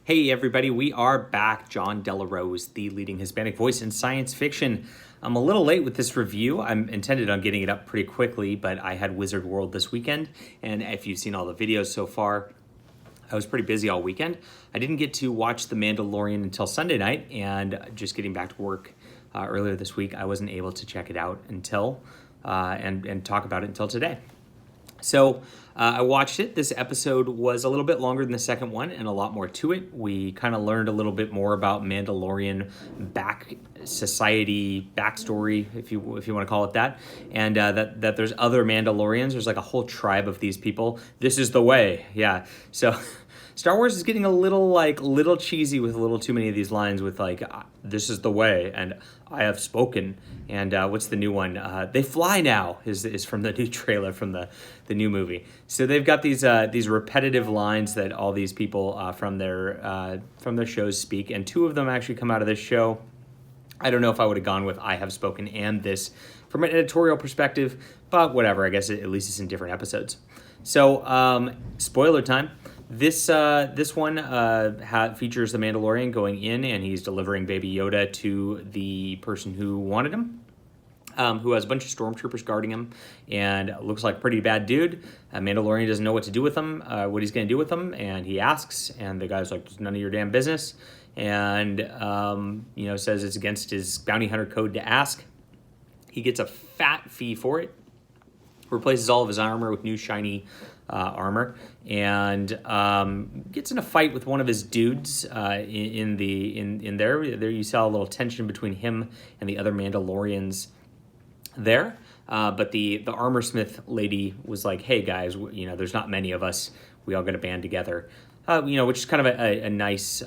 Hey everybody, we are back. John Delarose, the leading Hispanic voice in science fiction. I'm a little late with this review. I'm intended on getting it up pretty quickly, but I had Wizard World this weekend, and if you've seen all the videos so far, I was pretty busy all weekend. I didn't get to watch The Mandalorian until Sunday night, and just getting back to work earlier this week, I wasn't able to check it out until and talk about it until today. So I watched it. This episode was a little bit longer than the second one and a lot more to it. We kind of learned a little bit more about Mandalorian society backstory, if you want to call it that, and that there's other Mandalorians. There's like a whole tribe of these people. This is the way, yeah. So Star Wars is getting a little cheesy with a little too many of these lines with this is the way and I have spoken, and what's the new one? They fly now is from the new trailer from the new movie. So they've got these repetitive lines that all these people from their shows speak, and two of them actually come out of this show. I don't know if I would have gone with I have spoken and this from an editorial perspective, but whatever. I guess at least it's in different episodes. So spoiler time. This one features the Mandalorian going in, and he's delivering Baby Yoda to the person who wanted him, who has a bunch of stormtroopers guarding him, and looks like a pretty bad dude. Mandalorian doesn't know what to do with him, what he's going to do with him, and he asks, and the guy's like, "It's none of your damn business," and says it's against his bounty hunter code to ask. He gets a fat fee for it, replaces all of his armor with new shiny armor, and gets in a fight with one of his dudes in there. There you saw a little tension between him and the other Mandalorians there. But the armor smith lady was like, "Hey guys, there's not many of us. We all got to band together." Which is kind of a nice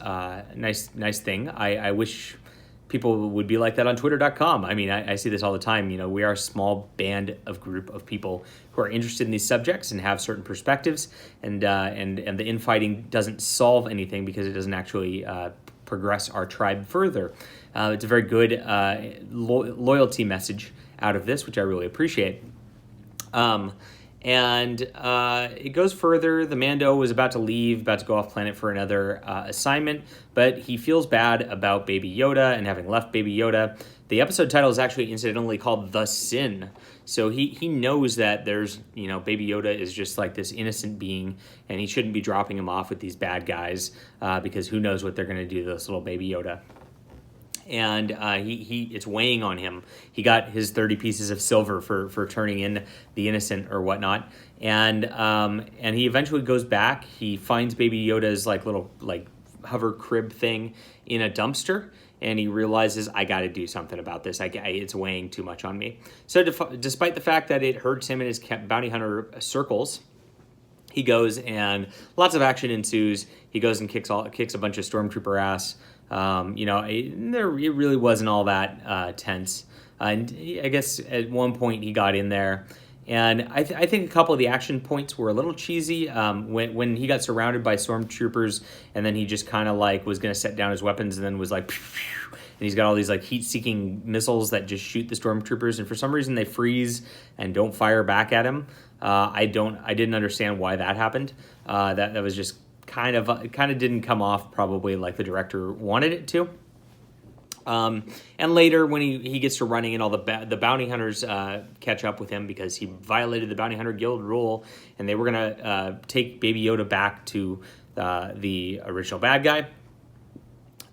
thing. I wish people would be like that on Twitter.com. I mean, I see this all the time. We are a small group of people who are interested in these subjects and have certain perspectives, and the infighting doesn't solve anything because it doesn't actually progress our tribe further. It's a very good loyalty message out of this, which I really appreciate. And it goes further. The Mando was about to leave, about to go off planet for another assignment, but he feels bad about Baby Yoda and having left Baby Yoda. The episode title is actually incidentally called The Sin. So he knows that there's, Baby Yoda is just like this innocent being, and he shouldn't be dropping him off with these bad guys because who knows what they're going to do to this little Baby Yoda. And it's weighing on him. He got his 30 pieces of silver for turning in the innocent or whatnot, and he eventually goes back. He finds Baby Yoda's little hover crib thing in a dumpster, and he realizes, I got to do something about this. It's weighing too much on me. So despite the fact that it hurts him in his bounty hunter circles, he goes, and lots of action ensues. He goes and kicks a bunch of stormtrooper ass. It really wasn't all that tense. And I guess at one point he got in there, and I think a couple of the action points were a little cheesy. When he got surrounded by stormtroopers, and then he just kind of was going to set down his weapons, and then was like, and he's got all these heat-seeking missiles that just shoot the stormtroopers, and for some reason they freeze and don't fire back at him. I didn't understand why that happened. That was just kind of didn't come off probably like the director wanted it to. And later when he gets to running, and all the bounty hunters catch up with him because he violated the bounty hunter guild rule, and they were gonna take Baby Yoda back to the original bad guy.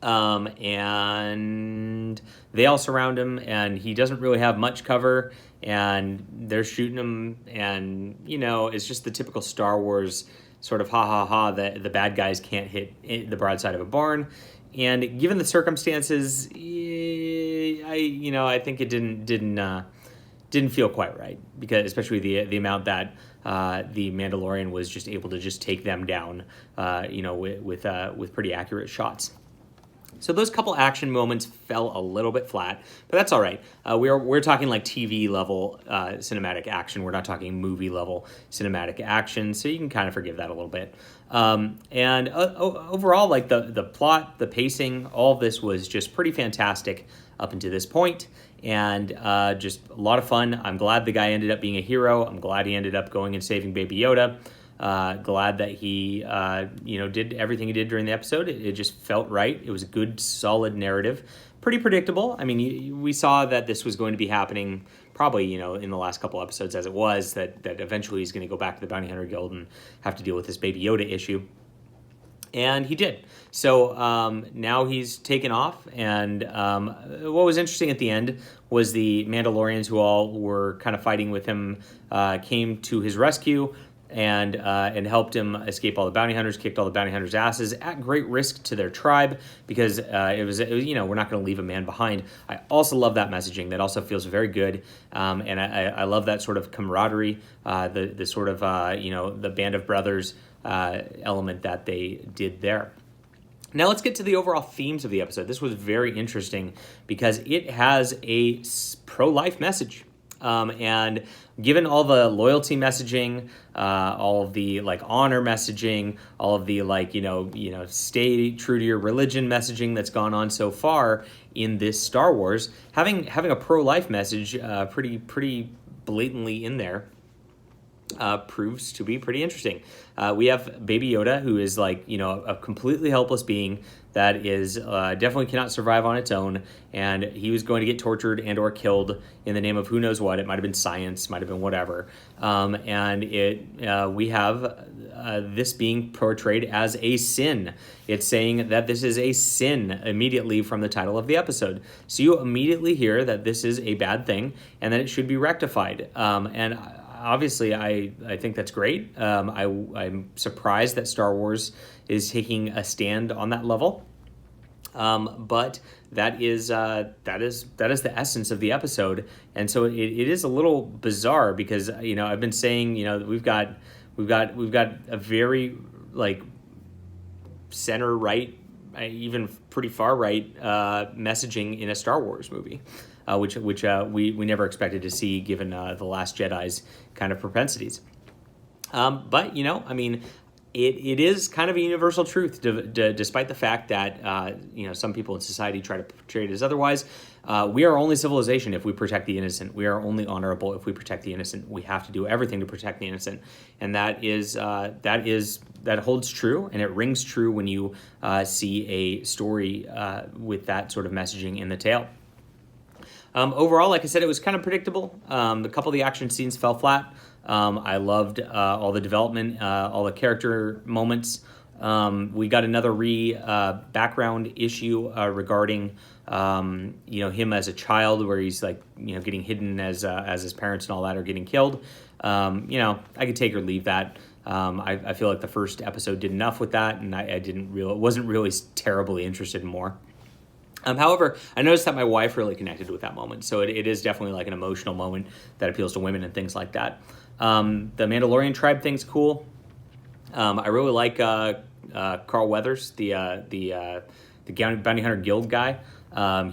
And they all surround him, and he doesn't really have much cover, and they're shooting him, and it's just the typical Star Wars sort of that the bad guys can't hit the broadside of a barn. And given the circumstances, I think it didn't feel quite right, because especially the amount that the Mandalorian was just able to just take them down, with pretty accurate shots. So those couple action moments fell a little bit flat, but that's all right. We're talking TV level cinematic action. We're not talking movie level cinematic action, so you can kind of forgive that a little bit. And overall, the plot, the pacing, all of this was just pretty fantastic up until this point, and just a lot of fun. I'm glad the guy ended up being a hero. I'm glad he ended up going and saving Baby Yoda. Glad that he, did everything he did during the episode. It just felt right. It was a good, solid narrative. Pretty predictable. I mean, we saw that this was going to be happening probably, in the last couple episodes as it was, that eventually he's going to go back to the Bounty Hunter Guild and have to deal with this Baby Yoda issue. And he did. So now he's taken off. And what was interesting at the end was the Mandalorians, who all were kind of fighting with him, came to his rescue and helped him escape all the bounty hunters, kicked all the bounty hunters' asses at great risk to their tribe, because it was we're not going to leave a man behind. I also love that messaging. That also feels very good, and I love that sort of camaraderie, the sort of the band of brothers element that they did there. Now let's get to the overall themes of the episode. This was very interesting because it has a pro-life message. And given all the loyalty messaging, all of the honor messaging, all of the stay true to your religion messaging that's gone on so far in this Star Wars, having a pro-life message pretty blatantly in there proves to be pretty interesting. We have Baby Yoda, who is a completely helpless being that is definitely cannot survive on its own, and he was going to get tortured and or killed in the name of who knows what. It might have been science, might have been whatever, and we have this being portrayed as a sin. It's saying that this is a sin immediately from the title of the episode. So you immediately hear that this is a bad thing and that it should be rectified. And obviously, I think that's great. I'm surprised that Star Wars is taking a stand on that level. But that is the essence of the episode, and so it is a little bizarre because I've been saying we've got a very center right, even pretty far right messaging in a Star Wars movie. Which we never expected to see, given The Last Jedi's kind of propensities. But it is kind of a universal truth, despite the fact that some people in society try to portray it as otherwise. We are only civilization if we protect the innocent. We are only honorable if we protect the innocent. We have to do everything to protect the innocent, and that holds true, and it rings true when you see a story with that sort of messaging in the tail. Overall, like I said, it was kind of predictable. A couple of the action scenes fell flat. I loved all the development, all the character moments. We got another background issue regarding him as a child, where he's getting hidden as his parents and all that are getting killed. I could take or leave that. I feel like the first episode did enough with that, and I wasn't really terribly interested in more. However, I noticed that my wife really connected with that moment, so it is definitely an emotional moment that appeals to women and things like that. The Mandalorian tribe thing's cool. I really like Carl Weathers, the Bounty Hunter Guild guy. I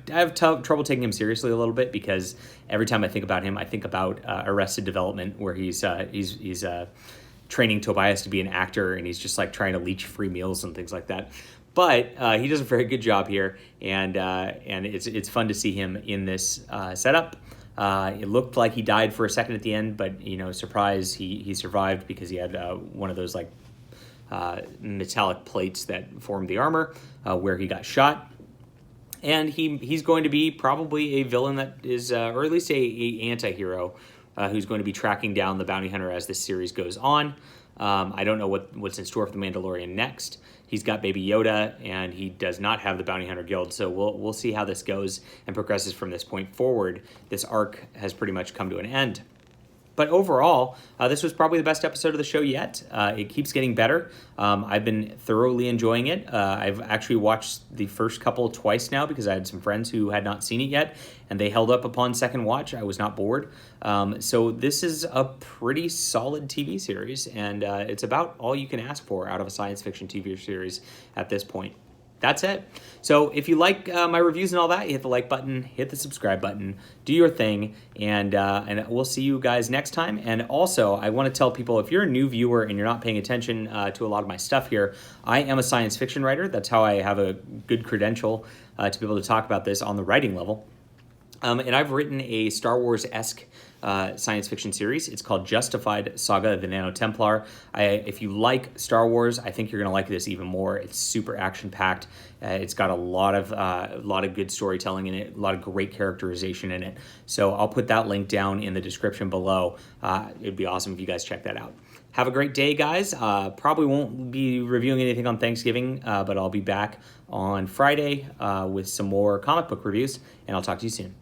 have trouble taking him seriously a little bit, because every time I think about him, I think about Arrested Development, where he's training Tobias to be an actor, and he's just trying to leech free meals and things like that. But he does a very good job here, and it's fun to see him in this setup. It looked like he died for a second at the end, but surprise, he survived, because he had one of those metallic plates that formed the armor where he got shot. And he's going to be probably a villain that is, or at least a anti-hero who's going to be tracking down the bounty hunter as this series goes on. I don't know what's in store for the Mandalorian next. He's got Baby Yoda, and he does not have the Bounty Hunter Guild, so we'll see how this goes and progresses from this point forward. This arc has pretty much come to an end. But overall, this was probably the best episode of the show yet. It keeps getting better. I've been thoroughly enjoying it. I've actually watched the first couple twice now, because I had some friends who had not seen it yet, and they held up upon second watch. I was not bored. So this is a pretty solid TV series, and it's about all you can ask for out of a science fiction TV series at this point. That's it. So if you like my reviews and all that, hit the like button, hit the subscribe button, do your thing, and we'll see you guys next time. And also, I want to tell people, if you're a new viewer and you're not paying attention to a lot of my stuff here, I am a science fiction writer. That's how I have a good credential to be able to talk about this on the writing level. And I've written a Star Wars-esque science fiction series. It's called Justified Saga of the Nano Templar. If you like Star Wars, I think you're going to like this even more. It's super action-packed. It's got a lot of good storytelling in it, a lot of great characterization in it. So I'll put that link down in the description below. It'd be awesome if you guys check that out. Have a great day, guys. Probably won't be reviewing anything on Thanksgiving, but I'll be back on Friday with some more comic book reviews, and I'll talk to you soon.